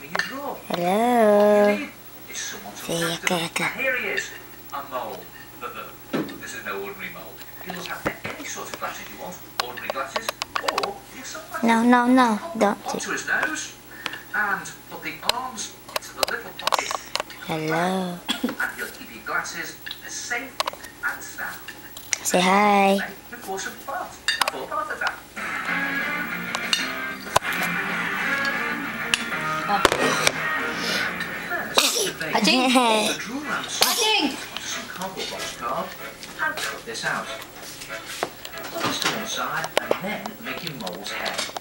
me your drawer. Hello. All you need is someone to look after. And here he is, a mole. But this is no ordinary mole. You look after any sort of glasses you want, ordinary glasses, or your sunglasses. No, don't. Onto his nose, and put the arms into the little pocket. Hello. And you'll keep your glasses safe and sound. Say hi. Before some fun. I thought part of that. The drawer answer some cardboard box card and cut this out. Put this to one side and then make your mole's head.